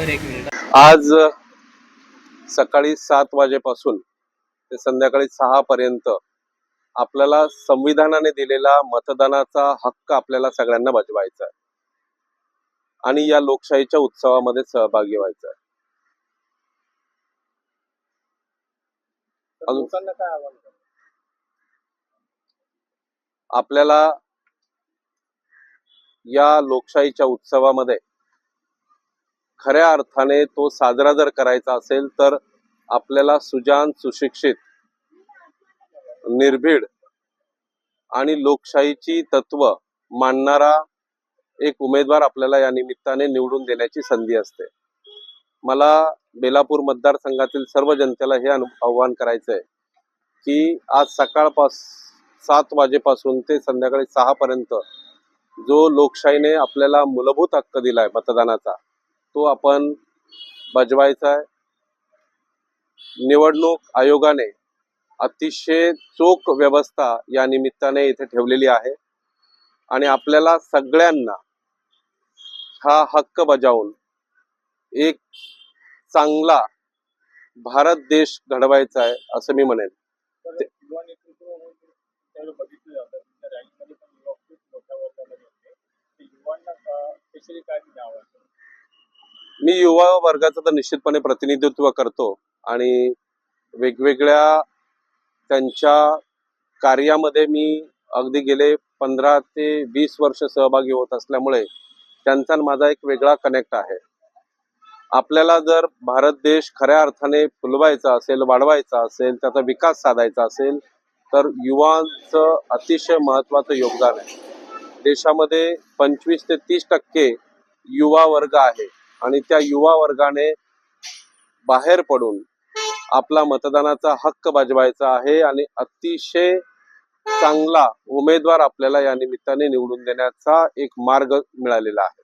Sir एक minute. आज सकाळी 7 वाजेपासून ते संध्याकाळी 6 पर्यंत आपल्याला संविधानाने दिलेला मतदानाचा हक्क आपल्याला सगळ्यांना बजवायचा आहे आणि या लोकशाहीच्या उत्सवामध्ये सहभागी व्हायचा आहे. लोकांना काय आव्हान कराल? आपल्याला या लोकशाहीच्या उत्सवामध्ये खऱ्या अर्थाने तो साजरा जर करायचा असेल तर आपल्याला सुजान, सुशिक्षित, निर्भीड आणि लोकशाहीची तत्व मानणारा एक उमेदवार आपल्याला या निमित्ताने निवडून देण्याची संधी असते. मला बेलापूर मतदारसंघातील सर्व जनतेला हे आवाहन करायचं आहे की आज सकाळपासून 7 वाजेपासून ते संध्याकाळी 6 पर्यंत जो लोकशाहीने आपल्याला मूलभूत हक्क दिलाय मतदानाचा, तो आपण बजवायचा आहे. निवडणूक आयोगाने अतिशय चोख व्यवस्था या निमित्ताने इथे ठेवलेली आहे आणि आपल्याला सगळ्यांना हा हक्क बजावून एक चांगला भारत देश घडवायचा आहे असं मी म्हणेन. युवा नेतृत्व म्हणून बघितलं जातं, त्या रॅलीमध्ये पण युवा खूप मोठ्या वर्गामध्ये होते. युवांना स्पेशली काय आव्हान? मी युवा वर्गाचं तर निश्चितपणे प्रतिनिधित्व करतो आणि वेगवेगळ्या त्यांच्या कार्यामध्ये मी अगदी गेले 15 ते 20 वर्ष सहभागी होत असल्यामुळे त्यांचा माझा एक वेगळा कनेक्ट आहे. आपल्याला जर भारत देश खऱ्या अर्थाने फुलवायचा असेल, वाढवायचा असेल, त्याचा विकास साधायचा असेल तर युवांचं अतिशय महत्त्वाचं योगदान आहे. देशामध्ये 25 ते 30% युवा वर्ग आहे आणि त्या युवा वर्गाने बाहेर पडून आपला मतदानाचा हक्क बजवायचा आहे आणि अतिशय चांगला उमेदवार आपल्याला या निमित्ताने निवडून देण्याचा एक मार्ग मिळालेला आहे.